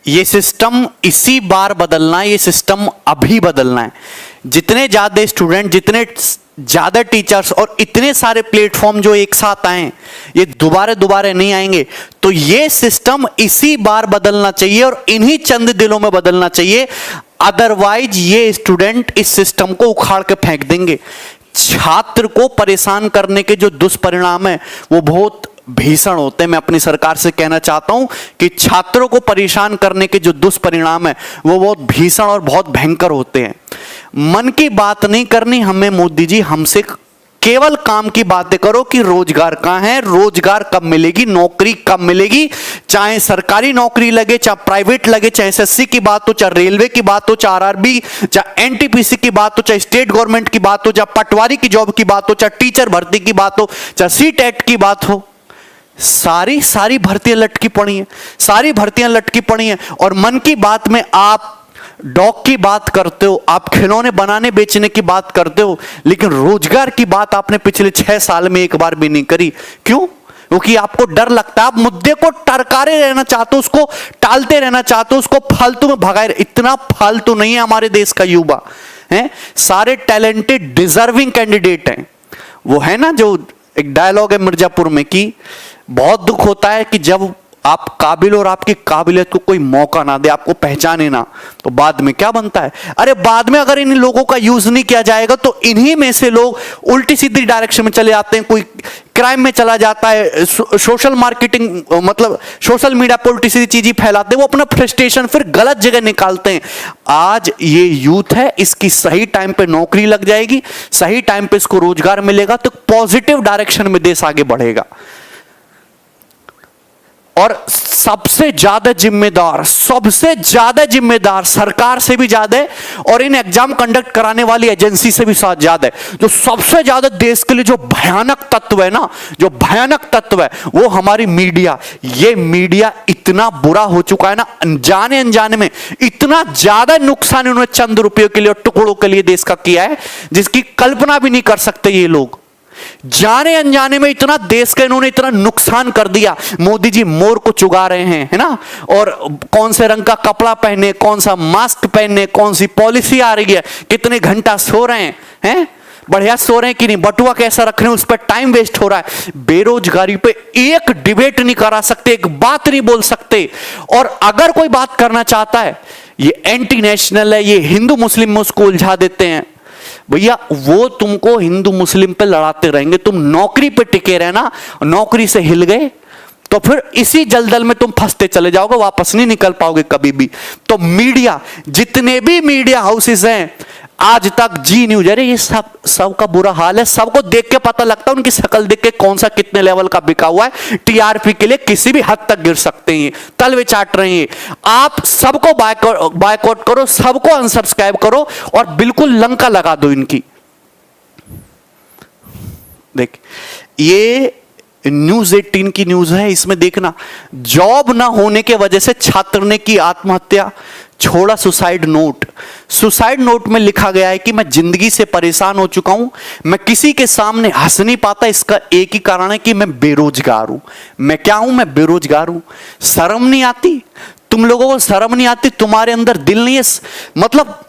ये सिस्टम इसी बार बदलना है, ये सिस्टम अभी बदलना है। जितने ज्यादा स्टूडेंट, जितने ज्यादा टीचर्स और इतने सारे प्लेटफॉर्म जो एक साथ आए, ये दोबारा नहीं आएंगे। तो ये सिस्टम इसी बार बदलना चाहिए और इन्हीं चंद दिनों में बदलना चाहिए, अदरवाइज ये स्टूडेंट इस सिस्टम को उखाड़ के फेंक देंगे। छात्र को परेशान करने के जो दुष्परिणाम है वो बहुत भीषण होते हैं। मैं अपनी सरकार से कहना चाहता हूं कि छात्रों को परेशान करने के जो दुष्परिणाम है वो बहुत भीषण और बहुत भयंकर होते हैं। मन की बात नहीं करनी हमें मोदी जी, हमसे केवल काम की बातें करो कि रोजगार कहां है, रोजगार कब मिलेगी, नौकरी कब मिलेगी, चाहे सरकारी नौकरी लगे, चाहे प्राइवेट लगे, चाहे एसएससी की बात हो, चाहे रेलवे की बात हो, चाहे आरआरबी, चाहे एनटीपीसी की बात हो, चाहे स्टेट गवर्नमेंट की बात हो, चाहे पटवारी की जॉब की बात हो, चाहे टीचर भर्ती की बात हो, चाहे सीटेट की बात हो, सारी भर्तियां लटकी पड़ी हैं, सारी भर्तियां लटकी पड़ी हैं। और मन की बात में आप डॉग की बात करते हो, आप खिलौने बनाने बेचने की बात करते हो, लेकिन रोजगार की बात आपने पिछले 6 साल में एक बार भी नहीं करी। क्यों? क्योंकि आपको डर लगता है, आप मुद्दे को टरकारे रहना चाहते हो, उसको टालते रहना चाहते हो, उसको फालतू में भगाए। इतना फालतू नहीं है हमारे देश का युवा, है सारे टैलेंटेड डिजर्विंग कैंडिडेट हैं। वो है ना जो एक डायलॉग है मिर्जापुर में कि बहुत दुख होता है कि जब आप काबिल और आपकी काबिलियत को कोई मौका ना दे, आपको पहचाने ना, तो बाद में क्या बनता है। अरे बाद में अगर इन लोगों का यूज नहीं किया जाएगा तो इन्हीं में से लोग उल्टी सीधी डायरेक्शन में चले जाते हैं, कोई क्राइम में चला जाता है, सोशल मार्केटिंग मतलब सोशल मीडिया पर उल्टी सीधी चीजें फैलाते हैं, वो अपना फ्रस्ट्रेशन फिर गलत जगह निकालते हैं। आज ये यूथ है, इसकी सही टाइम पे नौकरी लग जाएगी, सही टाइम पे इसको रोजगार मिलेगा तो पॉजिटिव डायरेक्शन में देश आगे बढ़ेगा। और सबसे ज्यादा जिम्मेदार सरकार से भी ज्यादा है और इन एग्जाम कंडक्ट कराने वाली एजेंसी से भी ज्यादा है। जो सबसे ज्यादा देश के लिए जो भयानक तत्व है ना, जो भयानक तत्व है वो हमारी मीडिया। ये मीडिया इतना बुरा हो चुका है ना, अनजाने अनजाने में इतना ज्यादा नुकसान इन्होंने चंद रुपयों के लिए और टुकड़ों के लिए देश का किया है जिसकी कल्पना भी नहीं कर सकते ये लोग। जाने अनजाने में इतना देश का इन्होंने इतना नुकसान कर दिया। मोदी जी मोर को चुगा रहे हैं, है ना, और कौन से रंग का कपड़ा पहने, कौन सा मास्क पहने, कौन सी पॉलिसी आ रही है, कितने घंटा सो रहे हैं, बढ़िया सो रहे हैं कि नहीं, बटुआ कैसा रख रहे हैं, उस पर टाइम वेस्ट हो रहा है। बेरोजगारी पे एक डिबेट नहीं करा सकते, एक बात नहीं बोल सकते। और अगर कोई बात करना चाहता है, ये एंटी नेशनल है, ये हिंदू मुस्लिम में उसको उलझा देते हैं। भैया वो तुमको हिंदू मुस्लिम पे लड़ाते रहेंगे, तुम नौकरी पे टिके रहना, नौकरी से हिल गए तो फिर इसी जलदल में तुम फंसते चले जाओगे, वापस नहीं निकल पाओगे कभी भी। तो मीडिया, जितने भी मीडिया हाउसेस हैं आज तक, जी न्यूज, अरे ये सब का बुरा हाल है। सबको देख के पता लगता है, उनकी शक्ल देख के कौन सा कितने लेवल का बिका हुआ है। टीआरपी के लिए किसी भी हद तक गिर सकते हैं, तलवे चाट रहे हैं। आप सबको बायकॉट करो, सबको अनसब्सक्राइब करो और बिल्कुल लंका लगा दो इनकी। देख ये न्यूज 18 की न्यूज है, इसमें देखना, जॉब ना होने के वजह से छात्र ने की आत्महत्या, छोड़ा सुसाइड नोट। सुसाइड नोट में लिखा गया है कि मैं जिंदगी से परेशान हो चुका हूं, मैं किसी के सामने हंस नहीं पाता, इसका एक ही कारण है कि मैं बेरोजगार हूं। मैं क्या हूं? मैं बेरोजगार हूं। शर्म नहीं आती तुम लोगों को? शर्म नहीं आती? तुम्हारे अंदर दिल नहीं है? मतलब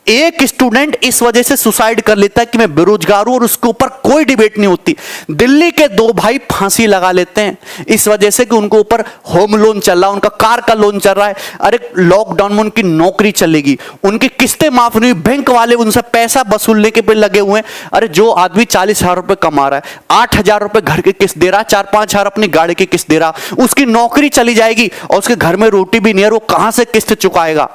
एक स्टूडेंट इस वजह से सुसाइड कर लेता है कि मैं बेरोजगार हूं और उसके ऊपर कोई डिबेट नहीं होती। दिल्ली के 2 भाई फांसी लगा लेते हैं इस वजह से कि उनके ऊपर होम लोन चल रहा है, उनका कार का लोन चल रहा है। अरे लॉकडाउन में उनकी नौकरी चलेगी, उनकी किस्तें माफ नहीं हुई, बैंक वाले उनसे पैसा वसूलने के पे लगे हुए हैं। अरे जो आदमी 40,000 रुपए कमा रहा है, 8,000 रुपए घर की किस्त दे रहा है, 4-5 हजार अपनी गाड़ी की किस्त दे रहा, उसकी नौकरी चली जाएगी और उसके घर में रोटी भी नहीं है, वो कहां से किस्त चुकाएगा?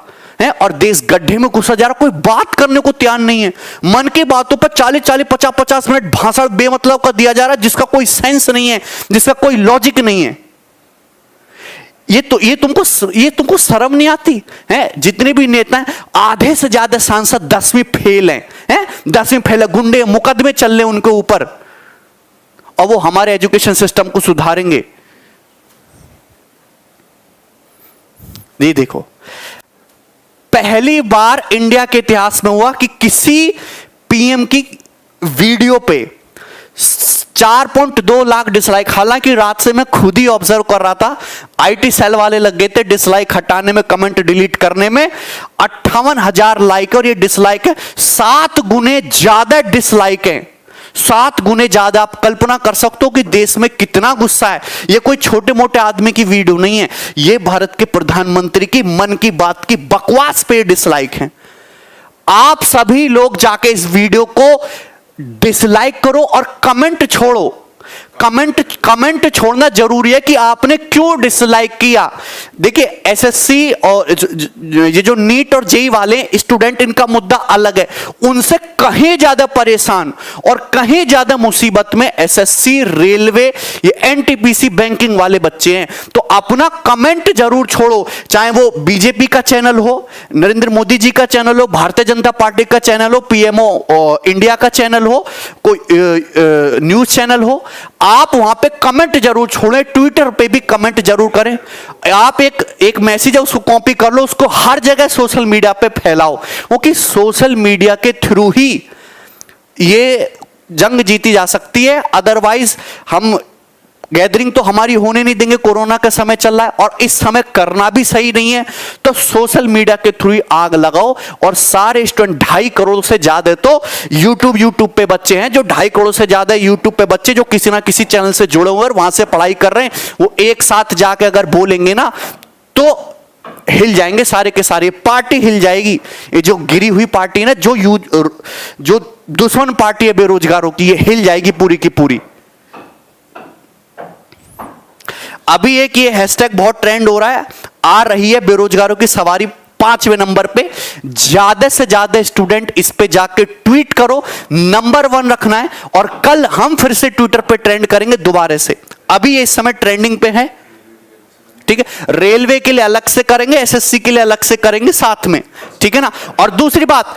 और देश गड्ढे में घुसा जा रहा, कोई बात करने को तैयार नहीं है। मन की बातों पर 40-40, 50-50 मिनट भाषण बेमतलब का दिया जा रहा है, जिसका कोई सेंस नहीं है, जिसका कोई लॉजिक नहीं है। ये तुमको शर्म नहीं आती है? जितने भी नेता हैं, आधे से ज्यादा सांसद 10वीं फेल हैं, 10वीं फेल है, गुंडे मुकदमे चल रहे उनके ऊपर, और वो हमारे एजुकेशन सिस्टम को सुधारेंगे। ये देखो, पहली बार इंडिया के इतिहास में हुआ कि किसी पीएम की वीडियो पे 4.2 लाख डिसलाइक। हालांकि रात से मैं खुद ही ऑब्जर्व कर रहा था, आईटी सेल वाले लग गए थे डिसलाइक हटाने में, कमेंट डिलीट करने में। 58,000 लाइक और ये डिसलाइक है 7 गुने ज्यादा डिसलाइक है, 7 गुने ज्यादा। आप कल्पना कर सकते हो कि देश में कितना गुस्सा है। ये कोई छोटे मोटे आदमी की वीडियो नहीं है, ये भारत के प्रधानमंत्री की मन की बात की बकवास पे डिसलाइक है। आप सभी लोग जाके इस वीडियो को डिसलाइक करो और कमेंट छोड़ो। कमेंट छोड़ना जरूरी है कि आपने क्यों डिसलाइक किया। देखिए एसएससी और ये जो नीट और जेई वाले स्टूडेंट, इनका मुद्दा अलग है। उनसे कहीं ज्यादा परेशान और कहीं ज्यादा मुसीबत में एसएससी, रेलवे, ये एनटीपीसी बैंकिंग वाले बच्चे हैं। तो अपना कमेंट जरूर छोड़ो, चाहे वो बीजेपी का चैनल हो, नरेंद्र मोदी जी का चैनल हो, भारतीय जनता पार्टी का चैनल हो, पीएमओ इंडिया का चैनल हो, कोई न्यूज चैनल हो, आप वहां पे कमेंट जरूर छोड़ें। ट्विटर पे भी कमेंट जरूर करें। आप एक मैसेज है उसको कॉपी कर लो, उसको हर जगह सोशल मीडिया पे फैलाओ, क्योंकि सोशल मीडिया के थ्रू ही ये जंग जीती जा सकती है। अदरवाइज हम गैदरिंग तो हमारी होने नहीं देंगे। कोरोना का समय चल रहा है और इस समय करना भी सही नहीं है। तो सोशल मीडिया के थ्रू आग लगाओ। और सारे स्टूडेंट 2.5 करोड़ से ज्यादा तो यूट्यूब पे बच्चे हैं, जो 2.5 करोड़ से ज्यादा यूट्यूब पे बच्चे जो किसी ना किसी चैनल से जुड़े हुए वहां से पढ़ाई कर रहे हैं, वो एक साथ जाके अगर बोलेंगे ना तो हिल जाएंगे सारे के सारे, पार्टी हिल जाएगी। ये जो गिरी हुई पार्टी है ना, जो दुश्मन पार्टी है बेरोजगारों की, ये हिल जाएगी पूरी की पूरी। अभी एक ये हैशटैग बहुत ट्रेंड हो रहा है, आ रही है बेरोजगारों की सवारी 5वें नंबर पे। ज्यादा से ज्यादा स्टूडेंट इस पे जाके ट्वीट करो, नंबर 1 रखना है। और कल हम फिर से ट्विटर पे ट्रेंड करेंगे दोबारा से। अभी ये इस समय ट्रेंडिंग पे है, ठीक है। रेलवे के लिए अलग से करेंगे, एसएससी के लिए अलग से करेंगे साथ में, ठीक है ना। और दूसरी बात,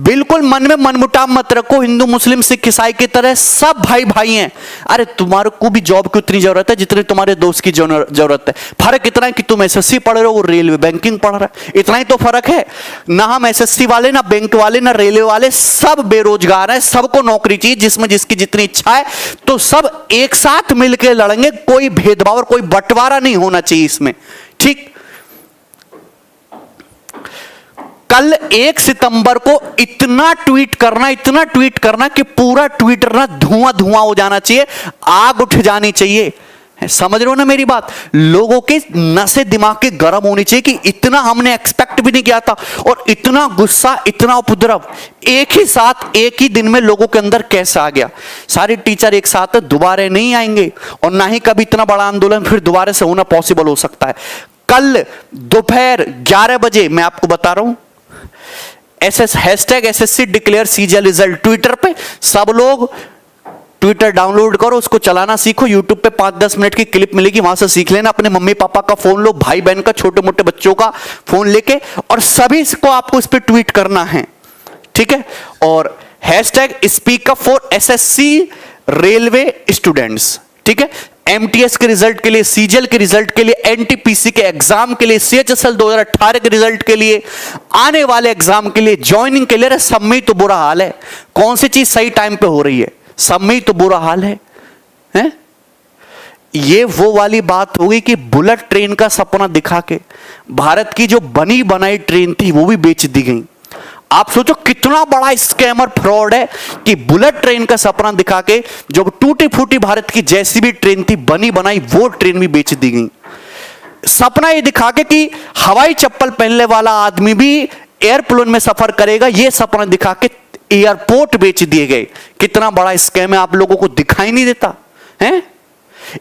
बिल्कुल मन में मनमुटाव मत रखो। हिंदू मुस्लिम सिख ईसाई की तरह सब भाई भाई हैं। अरे तुम्हारे को भी जॉब की उतनी जरूरत है जितनी तुम्हारे दोस्त की जरूरत है। फर्क इतना है कि तुम एसएससी पढ़ रहे हो, वो रेलवे बैंकिंग पढ़ रहा है, इतना ही तो फर्क है ना। हम एसएससी वाले, ना बैंक वाले, ना रेलवे वाले, सब बेरोजगार हैं, सबको नौकरी चाहिए, जिसमें जिसकी जितनी इच्छा है। तो सब एक साथ मिलकर लड़ेंगे, कोई भेदभाव और कोई बंटवारा नहीं होना चाहिए इसमें, ठीक। कल 1 सितंबर को इतना ट्वीट करना कि पूरा ट्विटर ना धुआं धुआं हो जाना चाहिए, आग उठ जानी चाहिए। समझ रहे हो ना मेरी बात। लोगों के नसें दिमाग के गर्म होनी चाहिए कि इतना हमने एक्सपेक्ट भी नहीं किया था। और इतना गुस्सा, इतना उपद्रव एक ही साथ एक ही दिन में लोगों के अंदर कैसे आ गया। सारे टीचर एक साथ दोबारा नहीं आएंगे और ना ही कभी इतना बड़ा आंदोलन फिर दोबारा से होना पॉसिबल हो सकता है। कल दोपहर 11 बजे मैं आपको बता रहा हूं, hashtag SSC declare CGL result Twitter पे। सब लोग ट्विटर डाउनलोड करो, उसको चलाना सीखो। यूट्यूब पे 5-10 मिनट की क्लिप मिलेगी, वहां से सीख लेना। अपने मम्मी पापा का फोन लो, भाई बहन का, छोटे मोटे बच्चों का फोन लेके, और सभी को आपको इस पे ट्वीट करना है, ठीक है। और hashtag speak up for SSC railway students, ठीक है। एमटीएस के रिजल्ट के लिए, सीजीएल के रिजल्ट के लिए, एनटीपीसी के एग्जाम के लिए, सीएचएसएल 2018 के रिजल्ट के लिए, आने वाले एग्जाम के लिए, ज्वाइनिंग के लिए। सब में तो बुरा हाल है। कौन सी चीज सही टाइम पे हो रही है? सब में तो बुरा हाल है, हैं? ये वो वाली बात होगी कि बुलेट ट्रेन का सपना दिखा के भारत की जो बनी बनाई ट्रेन थी वो भी बेच दी गई। आप सोचो कितना बड़ा स्कैमर फ्रॉड है कि बुलेट ट्रेन का सपना दिखा के जो टूटी फूटी भारत की जैसी भी ट्रेन थी बनी बनाई, वो ट्रेन भी बेच दी गई। सपना ये दिखा के कि हवाई चप्पल पहनने वाला आदमी भी एयरप्लेन में सफर करेगा, ये सपना दिखा के एयरपोर्ट बेच दिए गए। कितना बड़ा स्कैम है, आप लोगों को दिखाई नहीं देता है?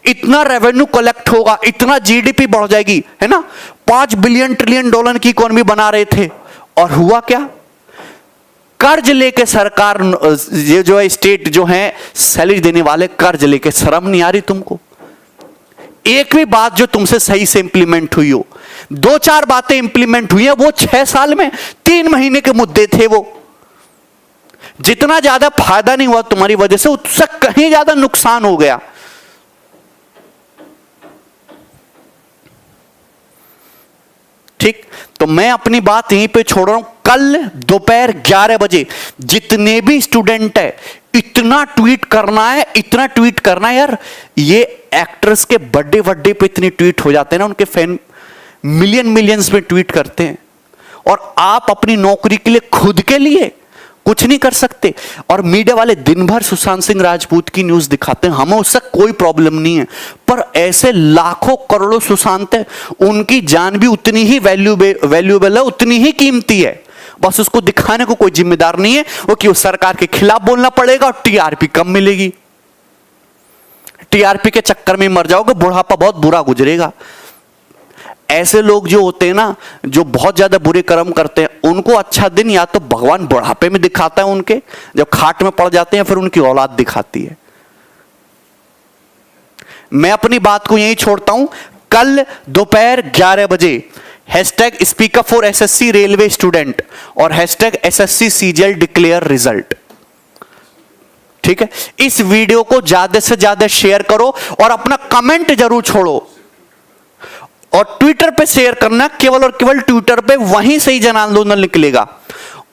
इतना रेवेन्यू कलेक्ट होगा, इतना जीडीपी बढ़ जाएगी, है ना। 5 बिलियन ट्रिलियन डॉलर की इकोनॉमी बना रहे थे, और हुआ क्या? कर्ज लेके सरकार, ये जो है स्टेट जो है सैलरी देने वाले कर्ज लेके। शर्म नहीं आ रही तुमको? एक भी बात जो तुमसे सही से इंप्लीमेंट हुई हो? 2-4 बातें इंप्लीमेंट हुई है, वो 6 साल में 3 महीने के मुद्दे थे। वो जितना ज्यादा फायदा नहीं हुआ तुम्हारी वजह से, उससे कहीं ज्यादा नुकसान हो गया। ठीक, तो मैं अपनी बात यहीं पे छोड़ रहा हूं। कल दोपहर 11 बजे जितने भी स्टूडेंट है इतना ट्वीट करना है, इतना ट्वीट करना है यार। ये एक्ट्रेस के बर्थडे बर्थडे पे इतने ट्वीट हो जाते हैं ना, उनके फैन मिलियंस में ट्वीट करते हैं, और आप अपनी नौकरी के लिए, खुद के लिए कुछ नहीं कर सकते। और मीडिया वाले दिन भर सुशांत सिंह राजपूत की न्यूज दिखाते हैं, हमें उससे कोई प्रॉब्लम नहीं है, पर ऐसे लाखों करोड़ों सुशांत है, उनकी जान भी उतनी ही वैल्यूएबल है, उतनी ही कीमती है। बस उसको दिखाने को कोई जिम्मेदार नहीं है, वो कि उस सरकार के खिलाफ बोलना पड़ेगा और टीआरपी कम मिलेगी। टीआरपी के चक्कर में मर जाओगे, बुढ़ापा बहुत बुरा गुजरेगा। ऐसे लोग जो होते हैं ना, जो बहुत ज्यादा बुरे कर्म करते हैं, उनको अच्छा दिन या तो भगवान बुढ़ापे में दिखाता है, उनके जब खाट में पड़ जाते हैं, फिर उनकी औलाद दिखाती है। मैं अपनी बात को यहीं छोड़ता हूं। कल दोपहर 11 बजे hashtag speak up for SSC railway student और hashtag SSC CGL declare result, ठीक है, इस वीडियो को ज्यादा से ज्यादा शेयर करो और अपना कमेंट जरूर छोड़ो। और ट्विटर पे शेयर करना, केवल और केवल ट्विटर पे, वहीं से ही जन आंदोलन निकलेगा।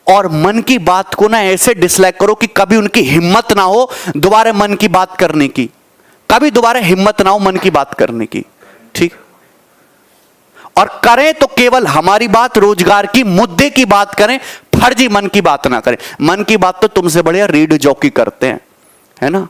और मन की बात को ना ऐसे डिसलाइक करो कि कभी उनकी हिम्मत ना हो दोबारा मन की बात करने की, कभी दोबारा हिम्मत ना हो मन की बात करने की, ठीक। और करें तो केवल हमारी बात, रोजगार की, मुद्दे की बात करें, फर्जी मन की बात ना करें। मन की बात तो तुमसे बढ़िया रेडियो जॉकी करते हैं, है ना।